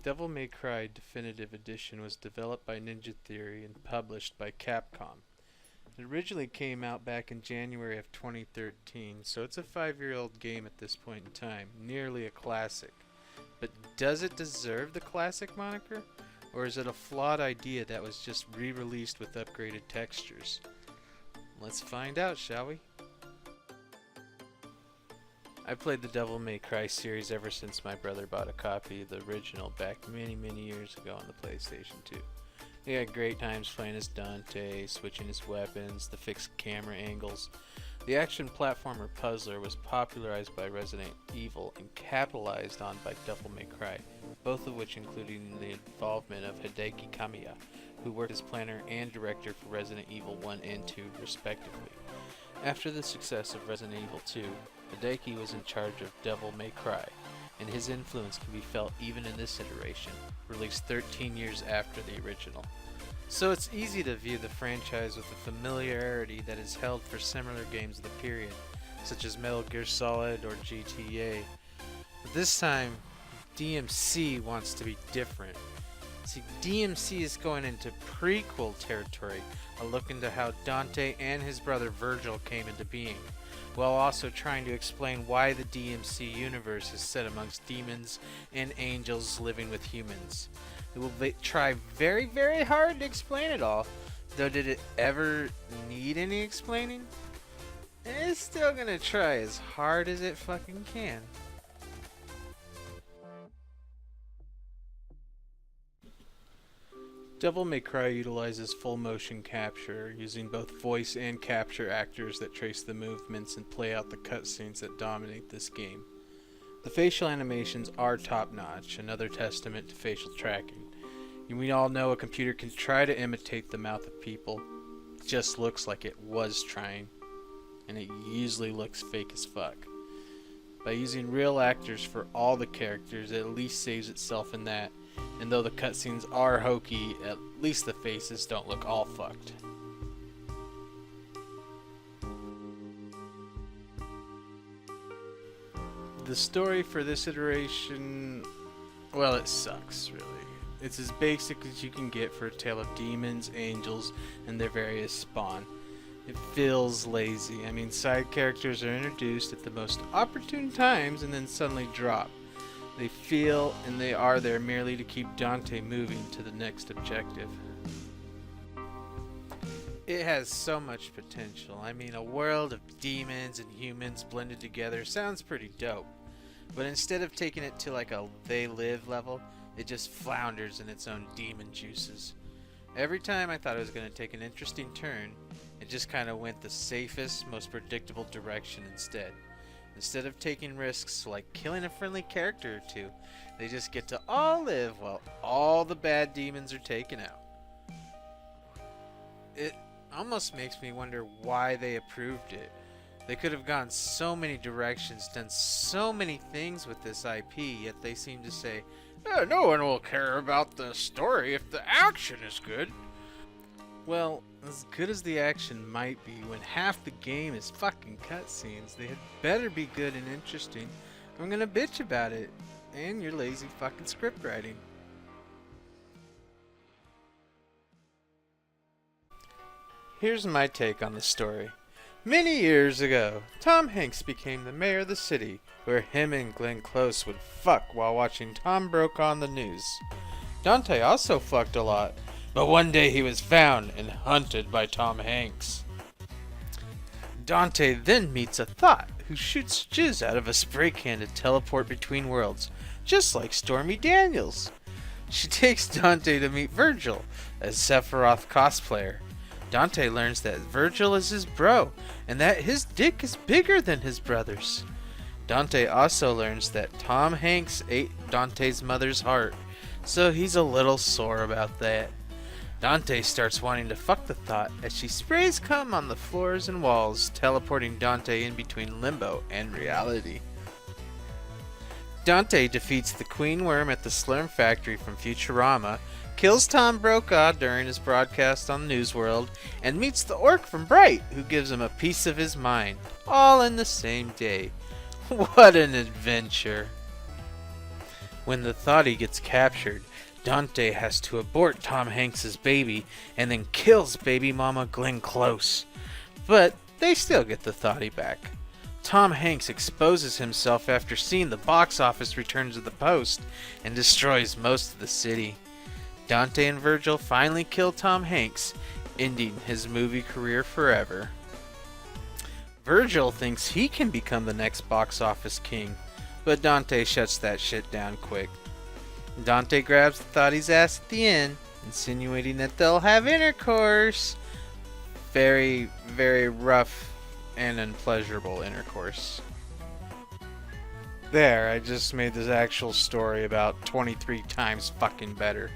Devil May Cry Definitive Edition was developed by Ninja Theory and published by Capcom. It originally came out back in January of 2013, so it's a 5-year-old game at this point in time, nearly a classic. But does it deserve the classic moniker? Or is it a flawed idea that was just re-released with upgraded textures? Let's find out, shall we? I played the Devil May Cry series ever since my brother bought a copy of the original back many years ago on the PlayStation 2. We had great times playing as Dante, switching his weapons, the fixed camera angles. The action platformer puzzler was popularized by Resident Evil and capitalized on by Devil May Cry, both of which included the involvement of Hideki Kamiya, who worked as planner and director for Resident Evil 1 and 2 respectively. After the success of Resident Evil 2, Hideki was in charge of Devil May Cry, and his influence can be felt even in this iteration, released 13 years after the original. So it's easy to view the franchise with a familiarity that is held for similar games of the period, such as Metal Gear Solid or GTA. But this time, DmC wants to be different. See, DmC is going into prequel territory, a look into how Dante and his brother Virgil came into being, while also trying to explain why the DmC universe is set amongst demons and angels living with humans. It will try very hard to explain it all, though did it ever need any explaining? It's still gonna try as hard as it fucking can. Devil May Cry utilizes full motion capture, using both voice and capture actors that trace the movements and play out the cutscenes that dominate this game. The facial animations are top-notch, another testament to facial tracking. We all know a computer can try to imitate the mouth of people, it just looks like it was trying, and it usually looks fake as fuck. By using real actors for all the characters, it at least saves itself in that. And though the cutscenes are hokey, at least the faces don't look all fucked. The story for this iteration, well, it sucks, really. It's as basic as you can get for a tale of demons, angels, and their various spawn. It feels lazy. I mean, side characters are introduced at the most opportune times and then suddenly drop. They feel and they are there merely to keep Dante moving to the next objective. It has so much potential. I mean, a world of demons and humans blended together sounds pretty dope. But instead of taking it to like a They Live level, it just flounders in its own demon juices. Every time I thought it was going to take an interesting turn, it just kind of went the safest, most predictable direction instead. Instead of taking risks like killing a friendly character or two, they just get to all live while all the bad demons are taken out. It almost makes me wonder why they approved it. They could have gone so many directions, done so many things with this IP, yet they seem to say, no one will care about the story if the action is good. Well, as good as the action might be, when half the game is fucking cutscenes, they had better be good and interesting. I'm gonna bitch about it, and your lazy fucking script writing. Here's my take on the story. Many years ago, Tom Hanks became the mayor of the city, where him and Glenn Close would fuck while watching Tom Brokaw on the news. Dante also fucked a lot. But one day he was found and hunted by Tom Hanks. Dante then meets a thought who shoots jizz out of a spray can to teleport between worlds, just like Stormy Daniels. She takes Dante to meet Virgil, a Sephiroth cosplayer. Dante learns that Virgil is his bro, and that his dick is bigger than his brother's. Dante also learns that Tom Hanks ate Dante's mother's heart, so he's a little sore about that. Dante starts wanting to fuck the thought as she sprays cum on the floors and walls, teleporting Dante in between limbo and reality. Dante defeats the Queen Worm at the Slurm Factory from Futurama, kills Tom Brokaw during his broadcast on Newsworld, and meets the orc from Bright, who gives him a piece of his mind, all in the same day. What an adventure! When the thotty gets captured, Dante has to abort Tom Hanks's baby and then kills baby mama Glenn Close. But they still get the thotty back. Tom Hanks exposes himself after seeing the box office returns to the post and destroys most of the city. Dante and Virgil finally kill Tom Hanks, ending his movie career forever. Virgil thinks he can become the next box office king, but Dante shuts that shit down quick. Dante grabs the thotty's ass at the end, insinuating that they'll have intercourse. Very, very rough and unpleasurable intercourse. There, I just made this actual story about 23 times fucking better.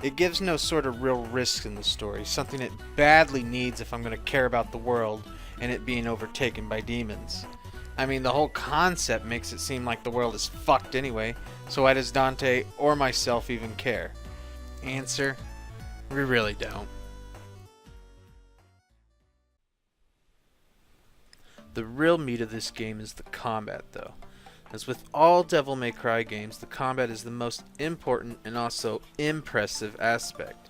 It gives no sort of real risk in the story, something it badly needs if I'm going to care about the world and it being overtaken by demons. I mean, the whole concept makes it seem like the world is fucked anyway, so why does Dante or myself even care? Answer: we really don't. The real meat of this game is the combat, though. As with all Devil May Cry games, the combat is the most important and also impressive aspect.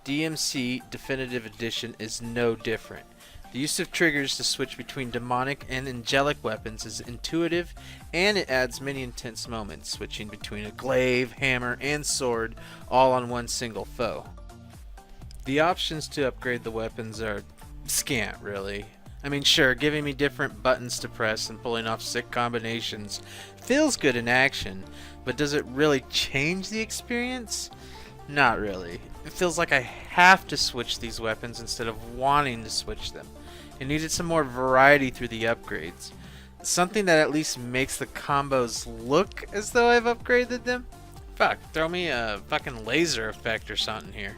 DmC Definitive Edition is no different. The use of triggers to switch between demonic and angelic weapons is intuitive, and it adds many intense moments, switching between a glaive, hammer, and sword, all on one single foe. The options to upgrade the weapons are scant, really. I mean, sure, giving me different buttons to press and pulling off sick combinations feels good in action, but does it really change the experience? Not really. It feels like I have to switch these weapons instead of wanting to switch them. It needed some more variety through the upgrades. Something that at least makes the combos look as though I've upgraded them. Fuck, throw me a fucking laser effect or something here.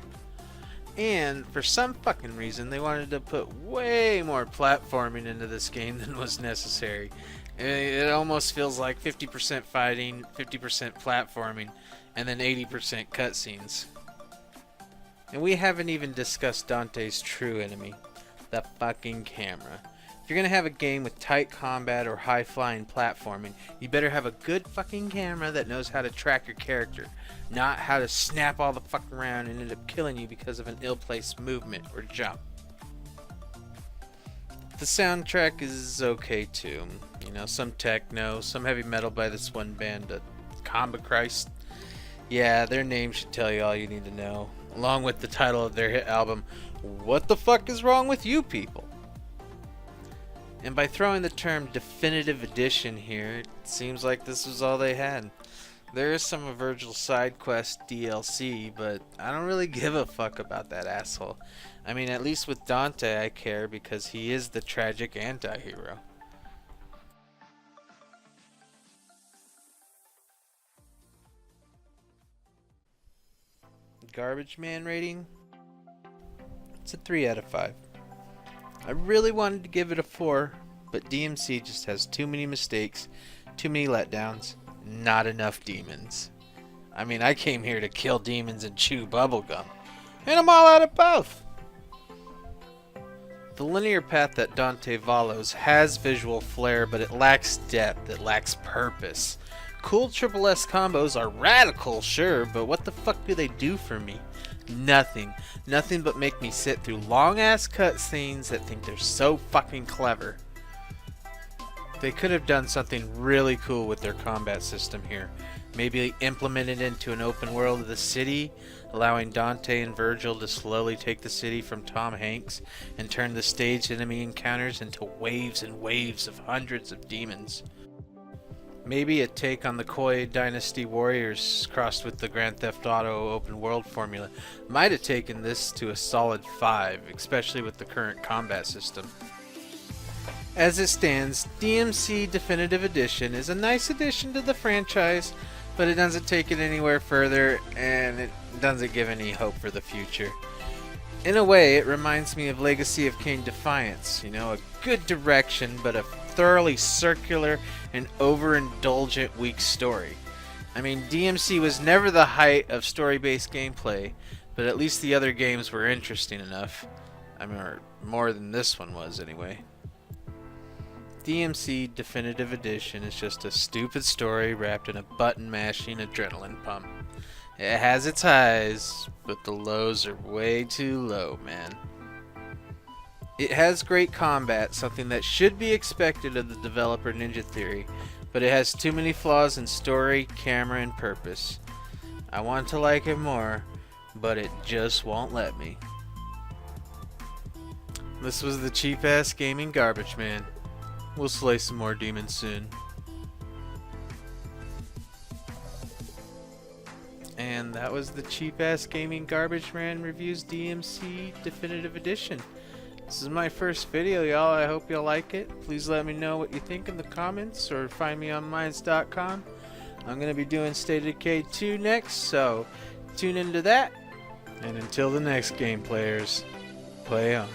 And for some fucking reason, they wanted to put way more platforming into this game than was necessary. It almost feels like 50% fighting, 50% platforming, and then 80% cutscenes. And we haven't even discussed Dante's true enemy, the fucking camera. If you're gonna have a game with tight combat or high-flying platforming, you better have a good fucking camera that knows how to track your character, not how to snap all the fuck around and end up killing you because of an ill-placed movement or jump. The soundtrack is okay too. You know, some techno, some heavy metal by this one band, Comba Christ. Yeah, their name should tell you all you need to know, along with the title of their hit album, What the Fuck Is Wrong With You People? And by throwing the term Definitive Edition here, it seems like this was all they had. There is some of Virgil's side quest DLC, but I don't really give a fuck about that asshole. I mean, at least with Dante I care because he is the tragic anti-hero. Garbage Man rating? It's a 3 out of 5. I really wanted to give it a 4, but DmC just has too many mistakes, too many letdowns, not enough demons. I mean, I came here to kill demons and chew bubblegum, and I'm all out of both. The linear path that Dante follows has visual flair, but it lacks depth, it lacks purpose. Cool triple S combos are radical, sure, but what the fuck do they do for me? Nothing. Nothing but make me sit through long-ass cutscenes that think they're so fucking clever. They could have done something really cool with their combat system here. Maybe implement it into an open world of the city, allowing Dante and Virgil to slowly take the city from Tom Hanks and turn the staged enemy encounters into waves and waves of hundreds of demons. Maybe a take on the Koi Dynasty Warriors crossed with the Grand Theft Auto open world formula might have taken this to a solid 5, especially with the current combat system. As it stands, DmC Definitive Edition is a nice addition to the franchise, but it doesn't take it anywhere further and it doesn't give any hope for the future. In a way, it reminds me of Legacy of Kain Defiance, you know, a good direction but a thoroughly circular and overindulgent weak story. I mean, DmC was never the height of story-based gameplay, but at least the other games were interesting enough. I mean, or more than this one was anyway. DmC Definitive Edition is just a stupid story wrapped in a button-mashing adrenaline pump. It has its highs, but the lows are way too low, man. It has great combat, something that should be expected of the developer Ninja Theory, but it has too many flaws in story, camera, and purpose. I want to like it more, but it just won't let me. This was the cheap-ass gaming garbage man. We'll slay some more demons soon. And that was the cheap-ass gaming garbage man reviews DmC Definitive Edition. This is my first video, y'all. I hope y'all like it. Please let me know what you think in the comments or find me on minds.com. I'm going to be doing State of Decay 2 next, so tune into that. And until the next game, players, play on.